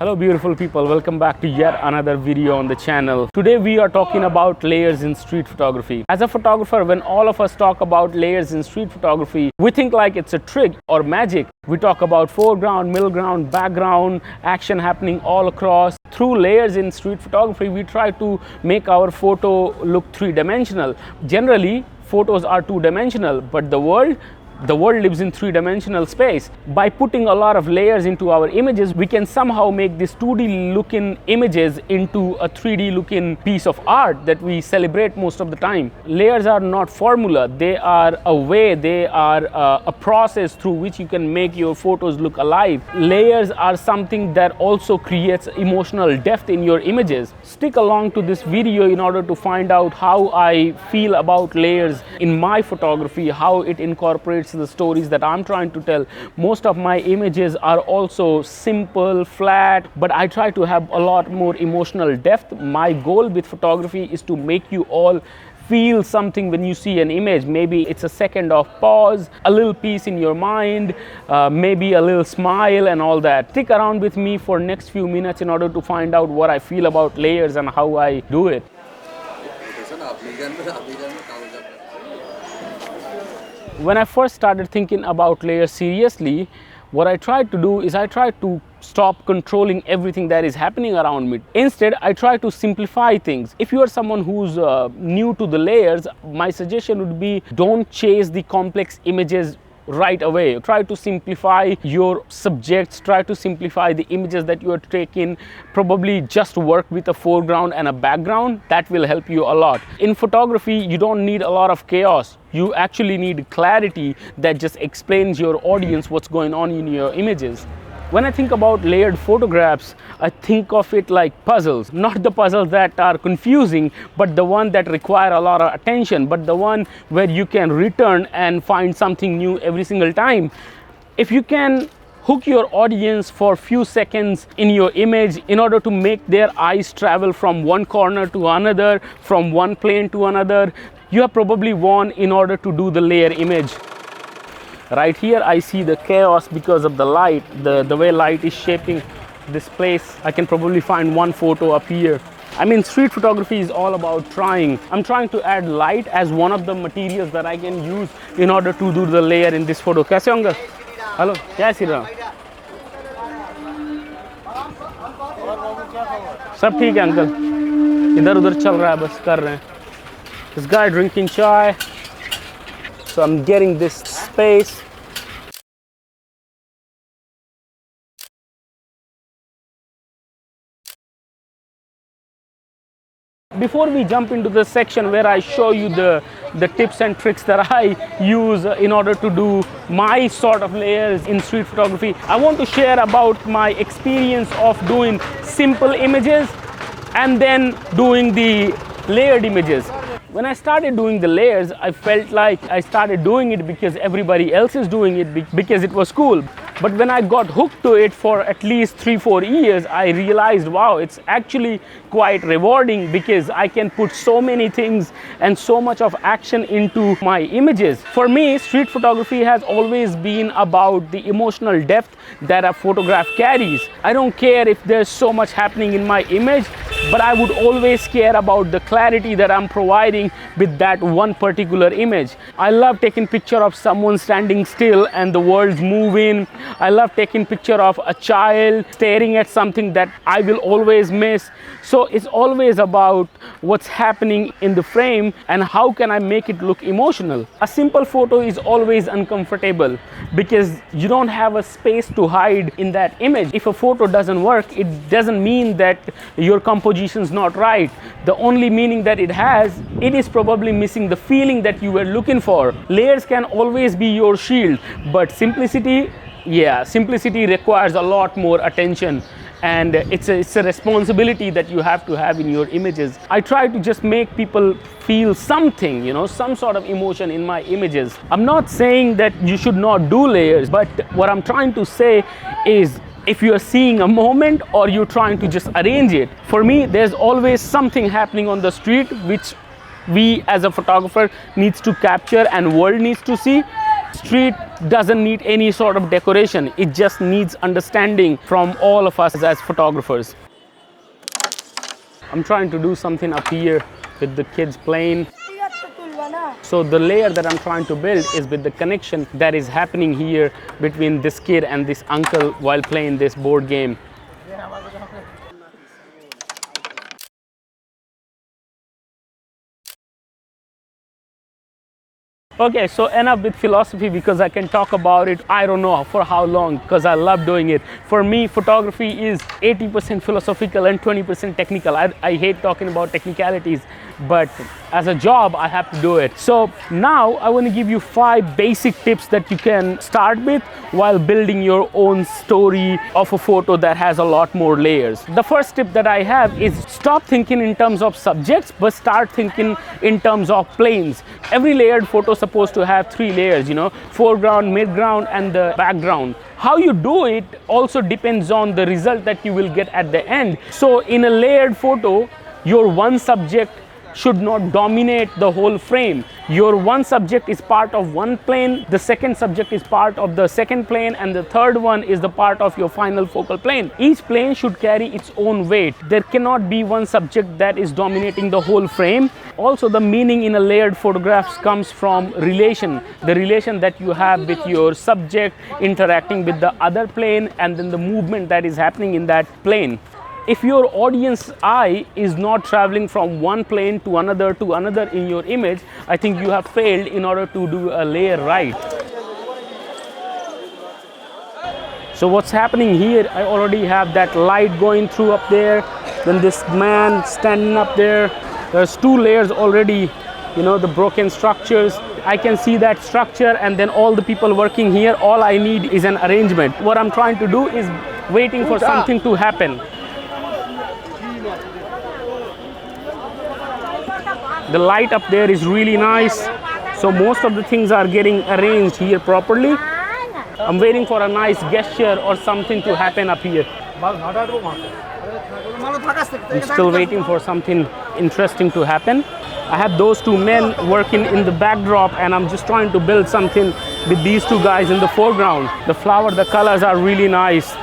Hello beautiful people, welcome back to yet another video on the channel. Today we are talking about layers in street photography. As a photographer, when all of us talk about layers in street photography, we think like it's a trick or magic. We talk about foreground, midground, background, action happening all across. Through layers in street photography, we try to make our photo look three-dimensional. Generally, photos are two-dimensional, but the world lives in three-dimensional space. By putting a lot of layers into our images, we can somehow make these 2D looking images into a 3D looking piece of art that we celebrate most of the time. Layers are not formula, they are a way, they are a process through which you can make your photos look alive. Layers are something that also creates emotional depth in your images. Stick along to this video in order to find out how I feel about layers in my photography, how it incorporates the stories that I'm trying to tell. Most of my images are also simple, flat, but I try to have a lot more emotional depth. My goal with photography is to make you all feel something when you see an image. Maybe it's a second of pause, a little peace in your mind, maybe a little smile and all that. Stick around with me for next few minutes in order to find out what I feel about layers and how I do it. When I first started thinking about layers seriously, what I tried to do is I tried to stop controlling everything that is happening around me. Instead, I try to simplify things. If you are someone who's new to the layers, my suggestion would be don't chase the complex images right away. Try to simplify your subjects, try to simplify the images that you are taking. Probably just work with a foreground and a background. That will help you a lot. In photography, you don't need a lot of chaos. You actually need clarity that just explains your audience what's going on in your images. When I think about layered photographs, I think of it like puzzles. Not the puzzles that are confusing, but the one that require a lot of attention, but the one where you can return and find something new every single time. If you can hook your audience for a few seconds in your image in order to make their eyes travel from one corner to another, from one plane to another, you have probably won in order to do the layer image. Right here I see the chaos because of the light, the way light is shaping this place. I can probably find one photo up here. I mean, street photography is all about trying. I'm trying to add light as one of the materials that I can use in order to do the layer in this photo. कैसे होंगे? Hello, कैसी रहा? सब ठीक है uncle. इधर उधर चल रहा है बस कर रहे हैं. This guy drinking chai. So I'm getting this space. Before we jump into the section where I show you the tips and tricks that I use in order to do my sort of layers in street photography, I want to share about my experience of doing simple images and then doing the layered images. When I started doing the layers, I felt like I started doing it because everybody else is doing it because it was cool. But when I got hooked to it for at least 3-4 years, I realized, wow, it's actually quite rewarding because I can put so many things and so much of action into my images. For me, street photography has always been about the emotional depth that a photograph carries. I don't care if there's so much happening in my image, but I would always care about the clarity that I'm providing with that one particular image. I love taking picture of someone standing still and the world's moving. I love taking picture of a child staring at something that I will always miss. So it's always about what's happening in the frame and how can I make it look emotional. A simple photo is always uncomfortable because you don't have a space to hide in that image. If a photo doesn't work, it doesn't mean that your composition is not right. The only meaning that it has, it is probably missing the feeling that you were looking for. Layers can always be your shield, but simplicity requires a lot more attention, and it's a responsibility that you have to have in your images. I try to just make people feel something, you know, some sort of emotion in my images. I'm not saying that you should not do layers, but what I'm trying to say is if you're seeing a moment or you're trying to just arrange it. For me, there's always something happening on the street which we as a photographer needs to capture and world needs to see. Street doesn't need any sort of decoration. It just needs understanding from all of us as photographers. I'm trying to do something up here with the kids playing. So the layer that I'm trying to build is with the connection that is happening here between this kid and this uncle while playing this board game. Okay, so enough with philosophy, because I can talk about it, I don't know for how long, because I love doing it. For me, photography is 80% philosophical and 20% technical. I hate talking about technicalities, but as a job, I have to do it. So now I want to give you 5 basic tips that you can start with while building your own story of a photo that has a lot more layers. The first tip that I have is stop thinking in terms of subjects, but start thinking in terms of planes. Every layered photo is supposed to have 3 layers, foreground, midground, and the background. How you do it also depends on the result that you will get at the end. So in a layered photo, your one subject should not dominate the whole frame. Your one subject is part of one plane, the second subject is part of the second plane, and the third one is the part of your final focal plane. Each plane should carry its own weight. There cannot be one subject that is dominating the whole frame. Also, the meaning in a layered photographs comes from relation, the relation that you have with your subject interacting with the other plane, and then the movement that is happening in that plane. If your audience eye is not traveling from one plane to another in your image, I think you have failed in order to do a layer right. So what's happening here, I already have that light going through up there, then this man standing up there. There's 2 layers already, the broken structures. I can see that structure, and then all the people working here, all I need is an arrangement. What I'm trying to do is waiting for something to happen. The light up there is really nice, so most of the things are getting arranged here properly. I'm waiting for a nice gesture or something to happen up here. I'm still waiting for something interesting to happen. I have those 2 men working in the backdrop, and I'm just trying to build something with these 2 guys in the foreground. The flower, the colors are really nice.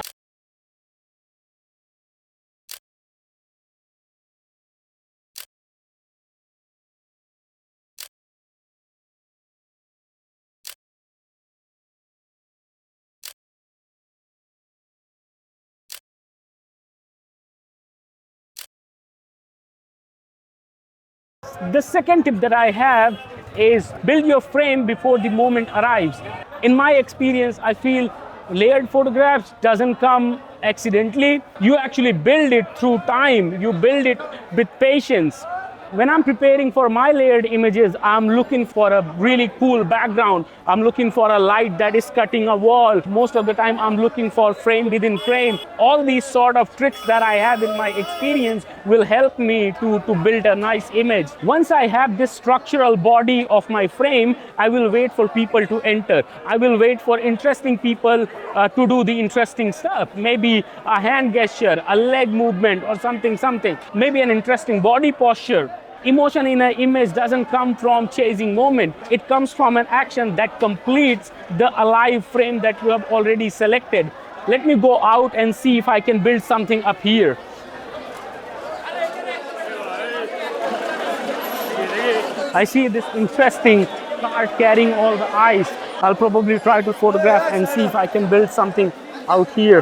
The second tip that I have is build your frame before the moment arrives. In my experience, I feel layered photographs doesn't come accidentally. You actually build it through time. You build it with patience. When I'm preparing for my layered images, I'm looking for a really cool background. I'm looking for a light that is cutting a wall. Most of the time, I'm looking for frame within frame. All these sort of tricks that I have in my experience will help me to build a nice image. Once I have this structural body of my frame, I will wait for people to enter. I will wait for interesting people to do the interesting stuff. Maybe a hand gesture, a leg movement, or something. Maybe an interesting body posture. Emotion in an image doesn't come from chasing moment. It comes from an action that completes the alive frame that you have already selected. Let me go out and see if I can build something up here. I see this interesting cart carrying all the ice. I'll probably try to photograph and see if I can build something out here.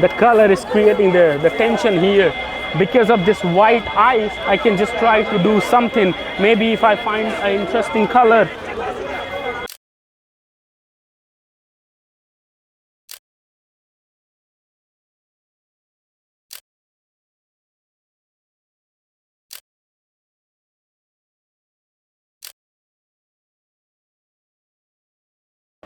The color is creating the tension here. Because of this white ice, I can just try to do something. Maybe if I find an interesting color.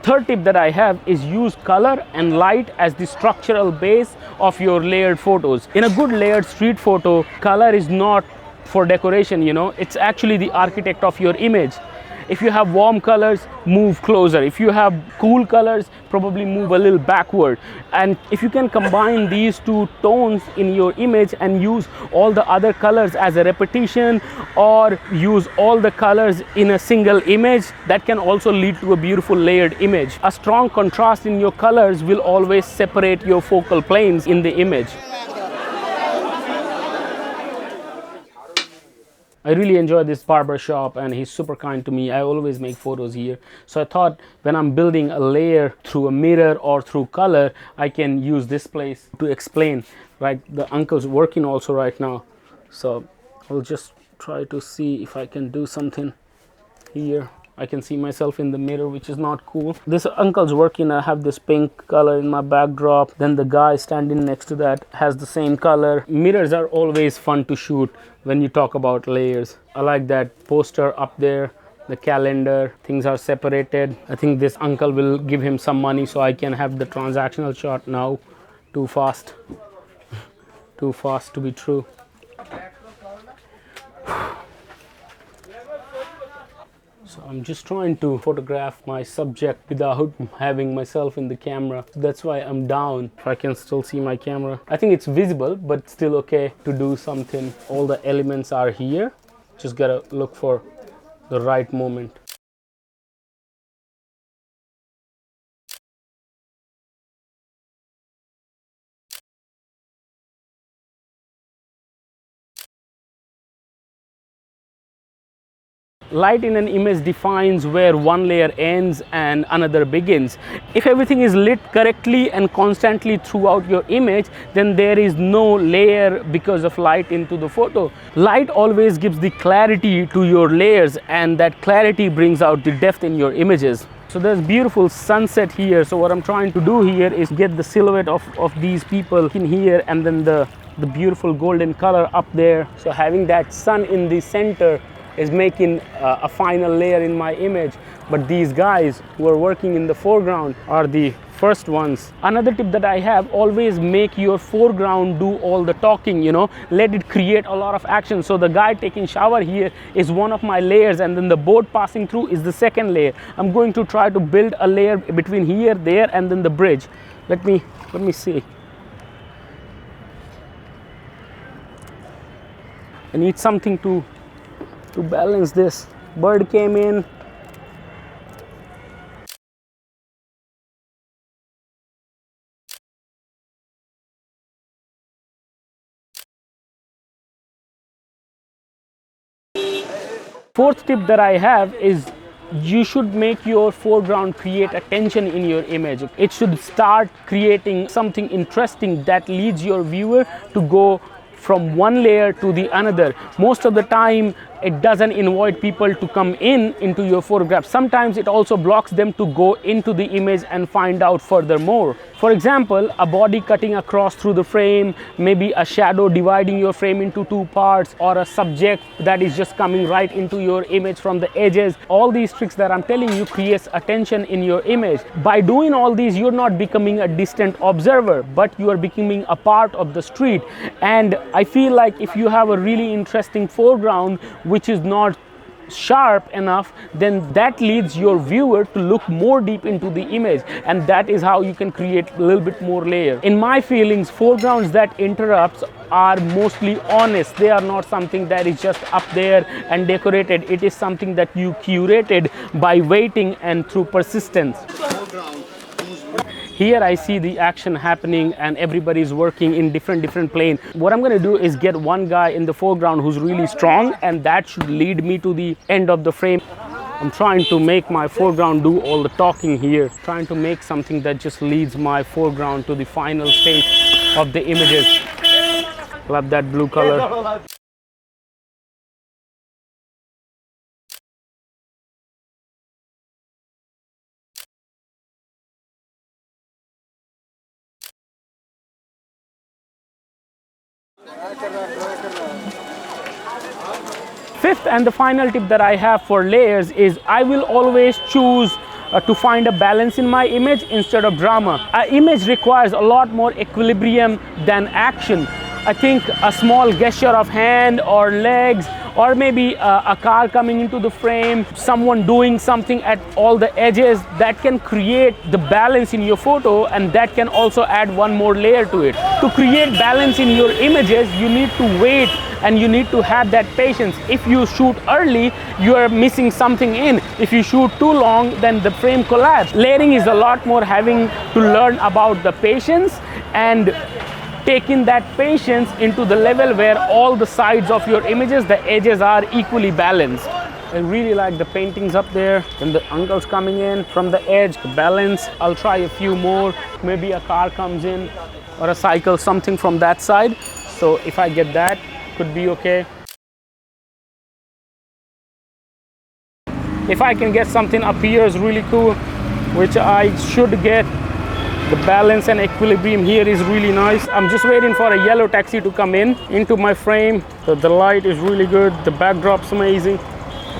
Third tip that I have is use color and light as the structural base of your layered photos. In a good layered street photo, color is not for decoration, it's actually the architect of your image. If you have warm colors, move closer. If you have cool colors, probably move a little backward. And if you can combine these two tones in your image and use all the other colors as a repetition, or use all the colors in a single image, that can also lead to a beautiful layered image. A strong contrast in your colors will always separate your focal planes in the image. I really enjoy this barber shop and he's super kind to me. I always make photos here. So I thought when I'm building a layer through a mirror or through color, I can use this place to explain. Right, the uncle's working also right now. So I'll just try to see if I can do something here. I can see myself in the mirror, which is not cool. This uncle's working. I have this pink color in my backdrop. Then the guy standing next to that has the same color. Mirrors are always fun to shoot when you talk about layers. I like that poster up there, the calendar, things are separated. I think this uncle will give him some money so I can have the transactional shot now. Too fast. Too fast to be true. So I'm just trying to photograph my subject without having myself in the camera. That's why I'm down. If I can still see my camera. I think it's visible, but still okay to do something. All the elements are here. Just gotta look for the right moment. Light in an image defines where one layer ends and another begins. If everything is lit correctly and constantly throughout your image, then there is no layer because of light into the photo. Light always gives the clarity to your layers, and that clarity brings out the depth in your images. So there's beautiful sunset here. So what I'm trying to do here is get the silhouette of these people in here, and then the beautiful golden color up there. So having that sun in the center is making a final layer in my image. But these guys who are working in the foreground are the first ones. Another tip that I have, always make your foreground do all the talking, you know, let it create a lot of action. So the guy taking shower here is one of my layers, and then the boat passing through is the second layer. I'm going to try to build a layer between here, there, and then the bridge. Let me see. I need something to balance this. Bird came in. Fourth tip that I have is you should make your foreground create a tension in your image. It should start creating something interesting that leads your viewer to go from one layer to the another. Most of the time it doesn't invite people to come into your photograph. Sometimes it also blocks them to go into the image and find out furthermore. For example, a body cutting across through the frame, maybe a shadow dividing your frame into two parts, or a subject that is just coming right into your image from the edges. All these tricks that I'm telling you creates attention in your image. By doing all these, you're not becoming a distant observer, but you are becoming a part of the street. And I feel like if you have a really interesting foreground which is not sharp enough, then that leads your viewer to look more deep into the image, and that is how you can create a little bit more layer. In my feelings, foregrounds that interrupts are mostly honest. They are not something that is just up there and decorated. It is something that you curated by waiting and through persistence. Here I see the action happening and everybody's working in different plane. What I'm going to do is get one guy in the foreground who's really strong, and that should lead me to the end of the frame. I'm trying to make my foreground do all the talking here, trying to make something that just leads my foreground to the final state of the images. Love that blue color. Fifth and the final tip that I have for layers is I will always choose to find a balance in my image instead of drama. An image requires a lot more equilibrium than action. I think a small gesture of hand or legs, or maybe a car coming into the frame, someone doing something at all the edges, that can create the balance in your photo, and that can also add one more layer to it. To create balance in your images, you need to wait and you need to have that patience. If you shoot early, you are missing something in. If you shoot too long, then the frame collapses. Layering is a lot more having to learn about the patience and taking that patience into the level where all the sides of your images, the edges are equally balanced. I really like the paintings up there and the uncles coming in from the edge, the balance. I'll try a few more. Maybe a car comes in or a cycle, something from that side. So if I get that, could be okay. If I can get something up here is really cool, which I should get. The balance and equilibrium here is really nice. I'm just waiting for a yellow taxi to come in into my frame. So the light is really good. The backdrop's amazing.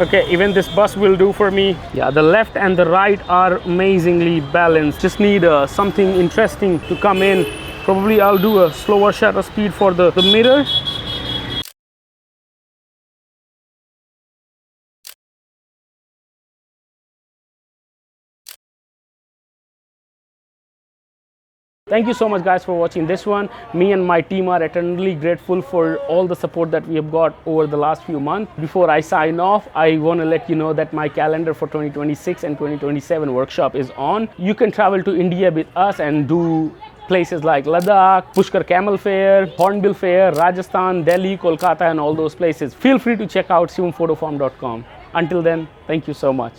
Okay, even this bus will do for me. Yeah, the left and the right are amazingly balanced. Just need something interesting to come in. Probably I'll do a slower shutter speed for the mirror. Thank you so much guys for watching this one. Me and my team are eternally grateful for all the support that we have got over the last few months. Before I sign off, I want to let you know that my calendar for 2026 and 2027 workshop is on. You can travel to India with us and do places like Ladakh, Pushkar Camel Fair, Hornbill Fair, Rajasthan, Delhi, Kolkata and all those places. Feel free to check out shivamphotofarm.com. Until then, thank you so much.